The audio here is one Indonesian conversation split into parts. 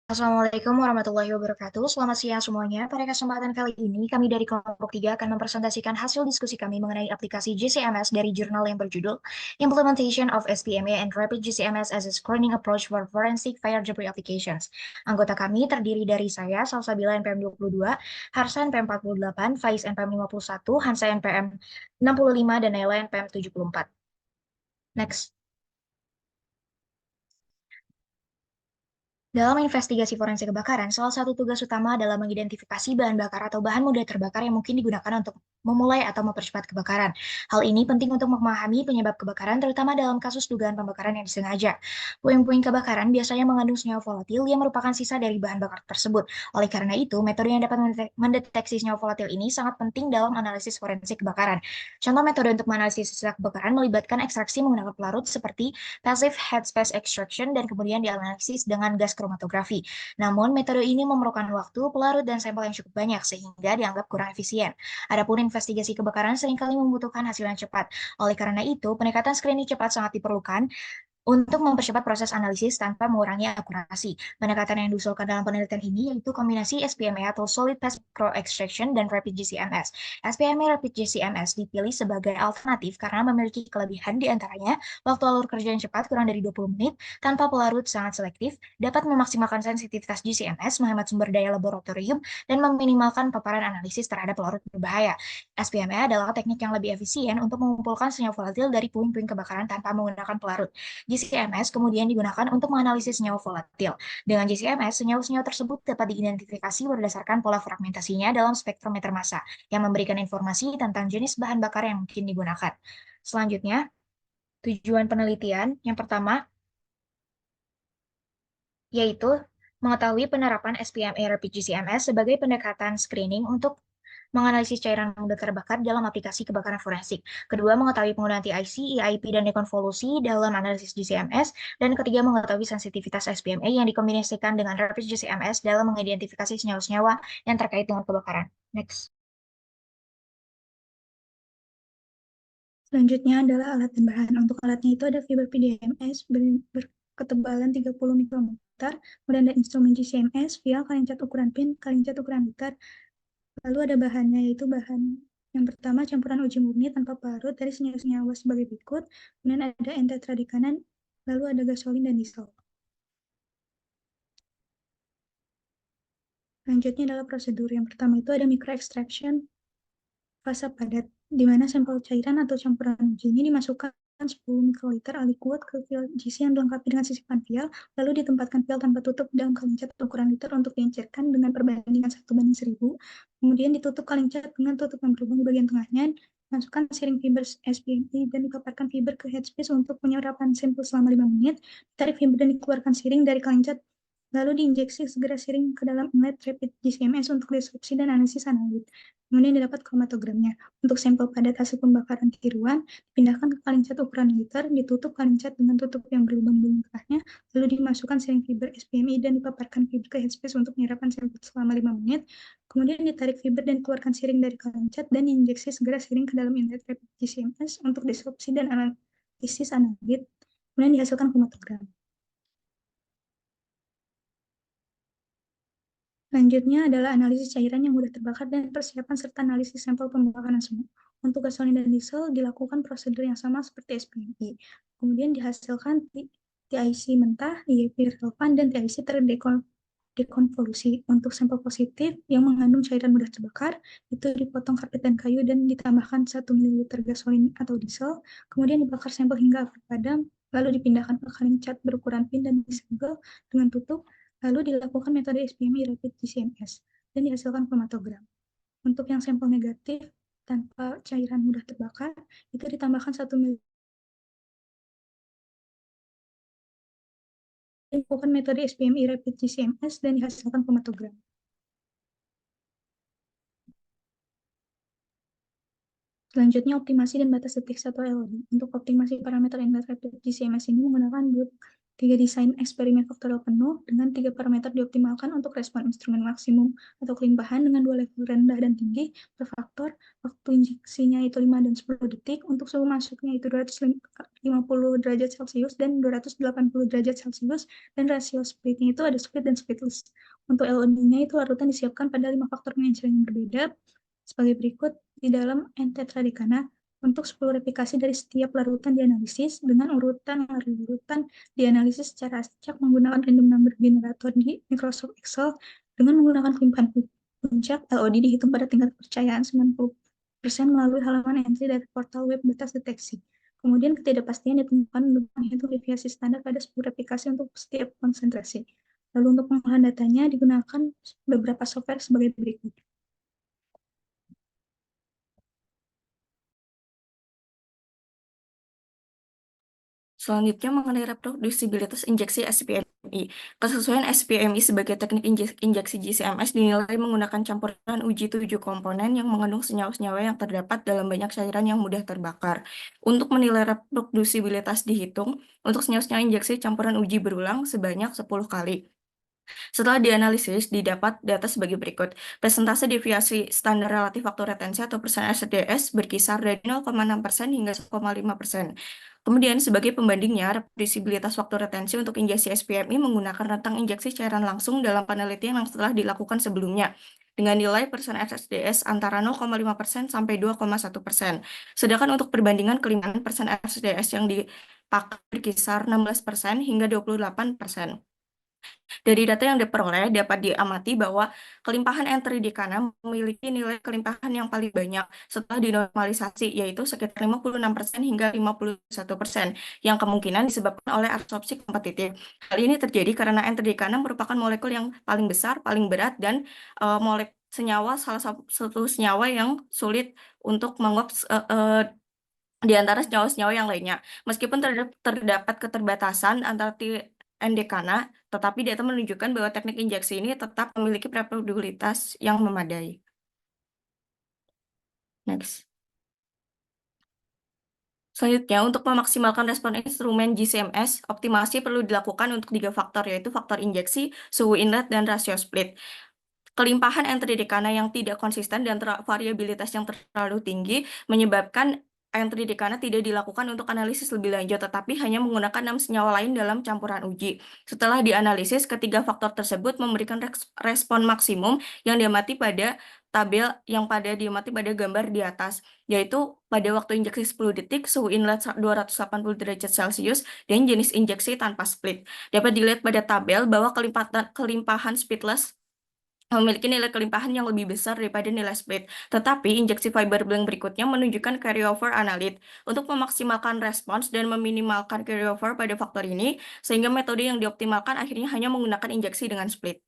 Assalamualaikum warahmatullahi wabarakatuh. Selamat siang semuanya. Pada kesempatan kali ini, kami dari kelompok 3 akan mempresentasikan hasil diskusi kami mengenai aplikasi GCMS dari jurnal yang berjudul Implementation of SPMA and Rapid GCMS as a Screening Approach for Forensic Fire Debris Applications. Anggota kami terdiri dari saya, Salsabila NPM 22, Harsa NPM 48, Faiz NPM 51, Hansa NPM 65, dan Naila NPM 74. Next. Dalam investigasi forensik kebakaran, salah satu tugas utama adalah mengidentifikasi bahan bakar atau bahan mudah terbakar yang mungkin digunakan untuk memulai atau mempercepat kebakaran. Hal ini penting untuk memahami penyebab kebakaran, terutama dalam kasus dugaan pembakaran yang disengaja. Puing-puing kebakaran biasanya mengandung senyawa volatil yang merupakan sisa dari bahan bakar tersebut. Oleh karena itu, metode yang dapat mendeteksi senyawa volatil ini sangat penting dalam analisis forensik kebakaran. Contoh metode untuk menganalisis sisa kebakaran melibatkan ekstraksi menggunakan pelarut seperti passive headspace extraction dan kemudian dianalisis dengan gas kromatografi. Namun, metode ini memerlukan waktu, pelarut, dan sampel yang cukup banyak sehingga dianggap kurang efisien. Adapun investigasi kebakaran seringkali membutuhkan hasil yang cepat. Oleh karena itu, pendekatan screening cepat sangat diperlukan untuk mempercepat proses analisis tanpa mengurangi akurasi. Pendekatan yang diusulkan dalam penelitian ini yaitu kombinasi SPMA atau Solid Passive Extraction dan Rapid GCMS. SPMA Rapid GCMS dipilih sebagai alternatif karena memiliki kelebihan di antaranya waktu alur kerja yang cepat kurang dari 20 menit, tanpa pelarut sangat selektif, dapat memaksimalkan sensitivitas GCMS, menghemat sumber daya laboratorium, dan meminimalkan paparan analisis terhadap pelarut berbahaya. SPMA adalah teknik yang lebih efisien untuk mengumpulkan senyawa volatil dari puing-puing kebakaran tanpa menggunakan pelarut. GCMS kemudian digunakan untuk menganalisis senyawa volatil. Dengan GCMS, senyawa-senyawa tersebut dapat diidentifikasi berdasarkan pola fragmentasinya dalam spektrometer massa, yang memberikan informasi tentang jenis bahan bakar yang mungkin digunakan. Selanjutnya, tujuan penelitian yang pertama yaitu mengetahui penerapan SPMA Rapid GCMS sebagai pendekatan screening untuk menganalisis cairan mudah terbakar dalam aplikasi kebakaran forensik. Kedua, mengetahui penggunaan TIC, EIP, dan dekonvolusi dalam analisis GCMS. Dan ketiga, mengetahui sensitivitas SPMA yang dikombinasikan dengan Rapid GCMS dalam mengidentifikasi senyawa-senyawa yang terkait dengan kebakaran. Next. Selanjutnya adalah alat dan bahan. Untuk alatnya itu ada fiber PDMS berketebalan 30 mikrometer, kemudian ada instrumen GCMS, vial, kalian cat ukuran pin, kalian cat ukuran liter. Lalu ada bahannya, yaitu bahan yang pertama campuran uji murni tanpa parut dari senyawa-senyawa sebagai berikut, kemudian ada N-tetradikanan, lalu ada gasolin dan diesel. Selanjutnya adalah prosedur. Yang pertama itu ada micro extraction fase padat, di mana sampel cairan atau campuran uji ini dimasukkan 10 mikroliter aliquot ke vial GC yang dilengkapi dengan sisipan vial, lalu ditempatkan vial tanpa tutup dalam kaleng cat ukuran liter untuk diencerkan dengan perbandingan 1:1000. Kemudian ditutup kaleng cat dengan tutup yang berlubang di bagian tengahnya, masukkan siring fiber SPME dan dipaparkan fiber ke headspace untuk penyerapan sampel selama 5 menit, tarik fiber dan dikeluarkan siring dari kaleng cat, lalu diinjeksi segera siring ke dalam inlet rapid GCMS untuk disrupsi dan analisis analit. Kemudian didapat kromatogramnya. Untuk sampel padat hasil pembakaran tiruan, dipindahkan ke kaleng cat ukuran liter, ditutup kaleng cat dengan tutup yang berlubang di tengahnya, lalu dimasukkan siring fiber SPMI dan dipaparkan fiber ke headspace untuk penyerapan sampel selama 5 menit. Kemudian ditarik fiber dan keluarkan siring dari kaleng cat dan diinjeksi segera siring ke dalam inlet rapid GCMS untuk disrupsi dan analisis analit. Kemudian dihasilkan kromatogram. Selanjutnya adalah analisis cairan yang mudah terbakar dan persiapan serta analisis sampel pembakaran semua. Untuk gasolin dan diesel dilakukan prosedur yang sama seperti SPMI. Kemudian dihasilkan TIC mentah, IEP relevan, dan TIC terdekonvolusi. Untuk sampel positif yang mengandung cairan mudah terbakar, itu dipotong karpet dan kayu dan ditambahkan 1 ml gasolin atau diesel, kemudian dibakar sampel hingga api padam, lalu dipindahkan ke kaleng cat berukuran pin dan disegel dengan tutup. Lalu dilakukan metode SPMI Rapid GCMS dan dihasilkan kromatogram. Untuk yang sampel negatif tanpa cairan mudah terbakar, itu ditambahkan 1 ml. Dilakukan metode SPMI Rapid GCMS dan dihasilkan kromatogram. Selanjutnya, optimasi dan batas deteksi atau LOD. Untuk optimasi parameter inlet rapid GCMS ini menggunakan 3 desain eksperimen faktorial penuh dengan 3 parameter dioptimalkan untuk respon instrumen maksimum atau kelimpahan dengan 2 level rendah dan tinggi per faktor, waktu injeksinya itu 5 dan 10 detik, untuk suhu masuknya itu 250 derajat Celcius dan 280 derajat Celcius, dan rasio splitnya itu ada split dan splitless. Untuk LOD-nya itu larutan disiapkan pada 5 faktor pengenceran yang berbeda sebagai berikut di dalam N-tetradekana. Untuk 10 replikasi dari setiap larutan dianalisis dengan urutan larutan dianalisis secara acak menggunakan random number generator di Microsoft Excel dengan menggunakan kelimpahan puncak. LOD dihitung pada tingkat kepercayaan 90% melalui halaman entry dari portal web batas deteksi. Kemudian ketidakpastian ditemukan untuk menghitung deviasi standar pada 10 replikasi untuk setiap konsentrasi. Lalu untuk pengolahan datanya digunakan beberapa software sebagai berikut. Selanjutnya mengenai reprodusibilitas injeksi SPMI. Kesesuaian SPMI sebagai teknik injeksi GCMS dinilai menggunakan campuran uji 7 komponen yang mengandung senyawa-senyawa yang terdapat dalam banyak cairan yang mudah terbakar. Untuk menilai reprodusibilitas dihitung, untuk senyawa-senyawa injeksi campuran uji berulang sebanyak 10 kali. Setelah dianalisis, didapat data sebagai berikut. Presentase deviasi standar relatif waktu retensi atau persen SDS berkisar dari 0,6% hingga 1,5%. Kemudian sebagai pembandingnya, reprodusibilitas waktu retensi untuk injeksi SPMI menggunakan rentang injeksi cairan langsung dalam penelitian yang telah dilakukan sebelumnya, dengan nilai persen SDS antara 0,5% sampai 2,1%. Sedangkan untuk perbandingan kelimpahan persen SDS yang dipakai berkisar 16% hingga 28%. Dari data yang diperoleh, dapat diamati bahwa kelimpahan entridikana memiliki nilai kelimpahan yang paling banyak setelah dinormalisasi, yaitu sekitar 56% hingga 51%, yang kemungkinan disebabkan oleh absorpsi kompetitif. Hal ini terjadi karena entridikana merupakan molekul yang paling besar, paling berat, dan molekul senyawa salah satu senyawa yang sulit untuk menguap di antara senyawa-senyawa yang lainnya. Meskipun terdapat keterbatasan antara endekana, tetapi data menunjukkan bahwa teknik injeksi ini tetap memiliki reproducibilitas yang memadai. Next. Selanjutnya, untuk memaksimalkan respon instrumen GCMS, optimasi perlu dilakukan untuk 3 faktor, yaitu faktor injeksi, suhu inlet, dan rasio split. Kelimpahan entridekana yang tidak konsisten dan variabilitas yang terlalu tinggi menyebabkan entridekana tidak dilakukan untuk analisis lebih lanjut, tetapi hanya menggunakan 6 senyawa lain dalam campuran uji. Setelah dianalisis, ketiga faktor tersebut memberikan respon maksimum yang diamati pada pada gambar di atas, yaitu pada waktu injeksi 10 detik, suhu inlet 280 derajat Celcius, dan jenis injeksi tanpa split. Dapat dilihat pada tabel bahwa kelimpahan splitless memiliki nilai kelimpahan yang lebih besar daripada nilai split. Tetapi injeksi fiber blank berikutnya menunjukkan carryover analit. Untuk memaksimalkan respons dan meminimalkan carryover pada faktor ini, sehingga metode yang dioptimalkan akhirnya hanya menggunakan injeksi dengan split.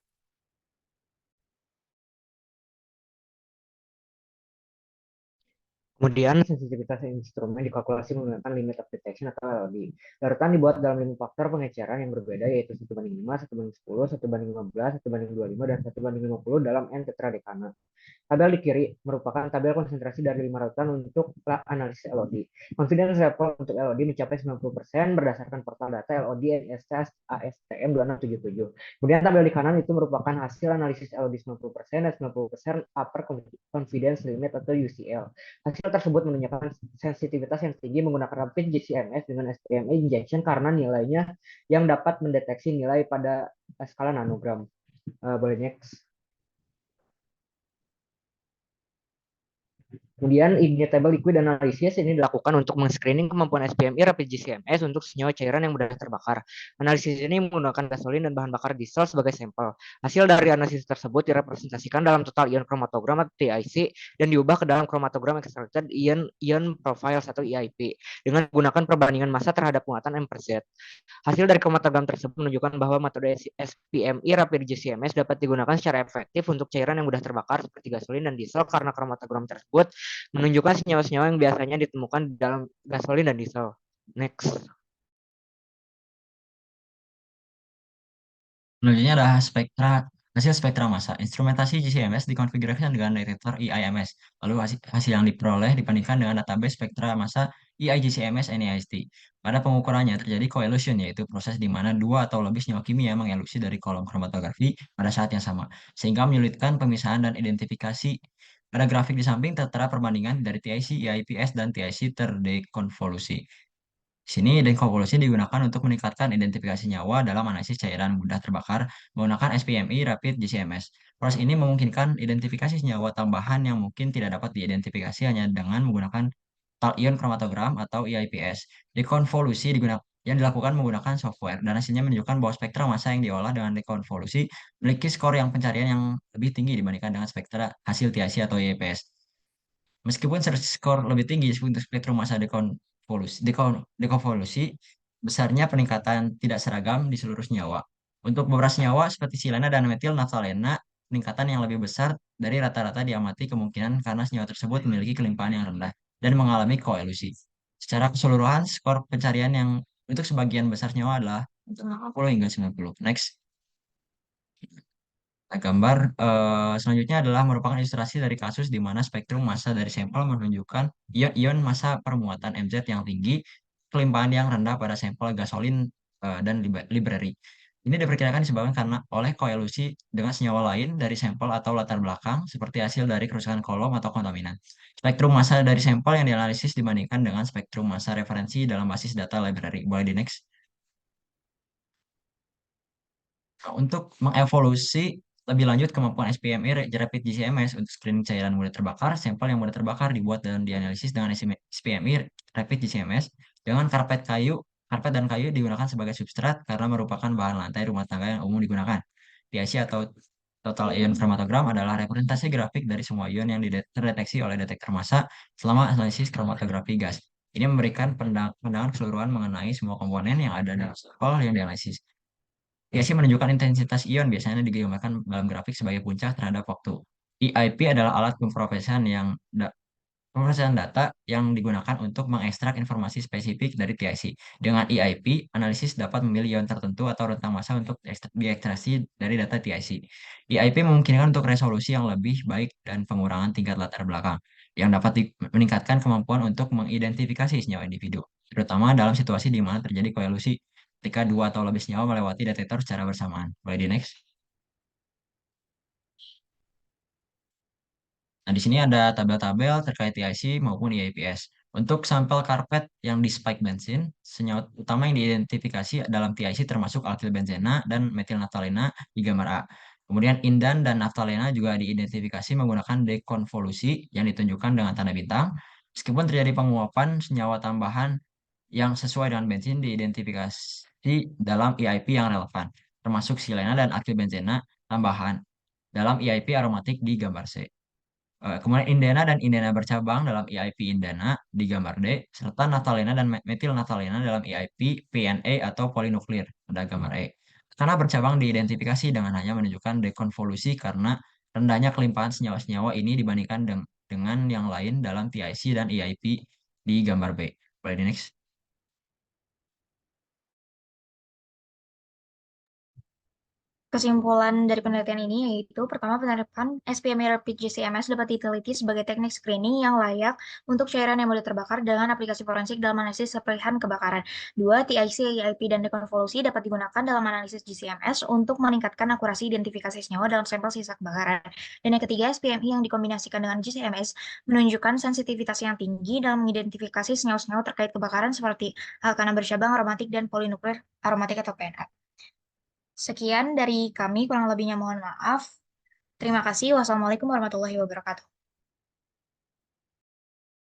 Kemudian sensitivitas instrumen dikalkulasi menggunakan limit of detection atau LOD. Larutan dibuat dalam 5 faktor pengeceran yang berbeda, yaitu 1:5, 1:10, 1:15, 1:25, dan 1:50 dalam N tetradekana. Tabel di kiri merupakan tabel konsentrasi dari 5 larutan untuk analisis LOD. Confidence level untuk LOD mencapai 90% berdasarkan portal data LOD NST ASTM 2677. Kemudian tabel di kanan itu merupakan hasil analisis LOD 90% dan 90% upper confidence limit atau UCL. Hasil tersebut menunjukkan sensitivitas yang tinggi menggunakan rapid GCMS dengan SPMA injection karena nilainya yang dapat mendeteksi nilai pada skala nanogram. Boleh next. Kemudian immutable liquid analysis ini dilakukan untuk men-screening kemampuan SPMI rapid GCMS untuk senyawa cairan yang mudah terbakar. Analisis ini menggunakan gasolin dan bahan bakar diesel sebagai sampel. Hasil dari analisis tersebut direpresentasikan dalam total ion chromatogram atau TIC dan diubah ke dalam chromatogram extracted ion profiles atau EIP dengan menggunakan perbandingan massa terhadap muatan M/Z. Hasil dari kromatogram tersebut menunjukkan bahwa metode SPMI rapid GCMS dapat digunakan secara efektif untuk cairan yang mudah terbakar seperti gasolin dan diesel karena kromatogram tersebut menunjukkan senyawa-senyawa yang biasanya ditemukan di dalam gasolin dan diesel. Next. Selanjutnya adalah spektra Hasil spektra massa, instrumentasi GCMS dikonfigurasikan dengan detektor EIMS. Lalu hasil yang diperoleh dibandingkan dengan database spektra massa EIGCMS NIST. Pada pengukurannya terjadi coelution, yaitu proses di mana dua atau lebih senyawa kimia mengelusi dari kolom kromatografi pada saat yang sama, sehingga menyulitkan pemisahan dan identifikasi. Pada grafik di samping tertera perbandingan dari TIC, EIPS, dan TIC terdekonvolusi. Di sini dekonvolusi digunakan untuk meningkatkan identifikasi nyawa dalam analisis cairan mudah terbakar menggunakan SPMI Rapid GCMS. Proses ini memungkinkan identifikasi senyawa tambahan yang mungkin tidak dapat diidentifikasi hanya dengan menggunakan tal ion kromatogram atau EIPS. Dekonvolusi yang dilakukan menggunakan software dan hasilnya menunjukkan bahwa spektra massa yang diolah dengan dekonvolusi memiliki skor yang pencarian yang lebih tinggi dibandingkan dengan spektra hasil TIC atau EIPS. Meskipun skor lebih tinggi untuk spektrum massa dekonvolusi, besarnya peningkatan tidak seragam di seluruh senyawa. Untuk beberapa senyawa seperti silena dan metil naftalena, peningkatan yang lebih besar dari rata-rata diamati kemungkinan karena senyawa tersebut memiliki kelimpahan yang rendah dan mengalami koelusi. Secara keseluruhan, skor pencarian yang untuk sebagian besar senyawa adalah 80 hingga 90. Next. Nah, gambar selanjutnya adalah merupakan ilustrasi dari kasus di mana spektrum massa dari sampel menunjukkan ion-ion massa permuatan MZ yang tinggi, kelimpahan yang rendah pada sampel gasolin dan library. Ini diperkirakan disebabkan karena oleh koelusi dengan senyawa lain dari sampel atau latar belakang seperti hasil dari kerusakan kolom atau kontaminan. Spektrum massa dari sampel yang dianalisis dibandingkan dengan spektrum massa referensi dalam basis data library. Boleh di next. Nah, untuk mengevolusi lebih lanjut kemampuan SPMI Rapid GCMS untuk screening cairan mudah terbakar, sampel yang mudah terbakar dibuat dan dianalisis dengan SPMI Rapid GCMS dengan karpet dan kayu digunakan sebagai substrat karena merupakan bahan lantai rumah tangga yang umum digunakan. TIC atau Total Ion Chromatogram adalah representasi grafik dari semua ion yang terdeteksi oleh detektor massa selama analisis kromatografi gas. Ini memberikan pandangan keseluruhan mengenai semua komponen yang ada dalam sampel yang dianalisis. IIC menunjukkan intensitas ion biasanya digambarkan dalam grafik sebagai puncak terhadap waktu. EIP adalah alat pemrosesan data yang digunakan untuk mengekstrak informasi spesifik dari TIC. Dengan EIP, analisis dapat memilih ion tertentu atau rentang massa untuk diekstraksi dari data TIC. EIP memungkinkan untuk resolusi yang lebih baik dan pengurangan tingkat latar belakang, yang dapat meningkatkan kemampuan untuk mengidentifikasi senyawa individu, terutama dalam situasi di mana terjadi koelusi ketika dua atau lebih senyawa melewati detektor secara bersamaan. Boleh di next. Nah, di sini ada tabel-tabel terkait TIC maupun EIPS. Untuk sampel karpet yang di spike bensin, senyawa utama yang diidentifikasi dalam TIC termasuk alkyl benzena dan metil naftalena di gambar A. Kemudian indan dan naftalena juga diidentifikasi menggunakan dekonvolusi yang ditunjukkan dengan tanda bintang. Meskipun terjadi penguapan senyawa tambahan yang sesuai dengan bensin diidentifikasi dalam EIP yang relevan, termasuk silena dan aktil benzena tambahan dalam EIP aromatik di gambar C. Kemudian indena dan indena bercabang dalam EIP indena di gambar D, serta naftalena dan metil naftalena dalam EIP PNA atau polinuklir pada gambar E. Karena bercabang diidentifikasi dengan hanya menunjukkan dekonvolusi karena rendahnya kelimpahan senyawa-senyawa ini dibandingkan dengan yang lain dalam TIC dan EIP di gambar B. Boleh di next. Kesimpulan dari penelitian ini yaitu pertama, penerapan SPMI Rapid GCMS dapat diteliti sebagai teknik screening yang layak untuk cairan yang mudah terbakar dengan aplikasi forensik dalam analisis serpihan kebakaran. Dua, TIC, EIP, dan dekonvolusi dapat digunakan dalam analisis GCMS untuk meningkatkan akurasi identifikasi senyawa dalam sampel sisa kebakaran. Dan yang ketiga, SPMI yang dikombinasikan dengan GCMS menunjukkan sensitivitas yang tinggi dalam mengidentifikasi senyawa-senyawa terkait kebakaran seperti alkana bercabang, aromatik, dan polinukleer aromatik atau PNA. Sekian dari kami, kurang lebihnya mohon maaf. Terima kasih. Wassalamualaikum warahmatullahi wabarakatuh.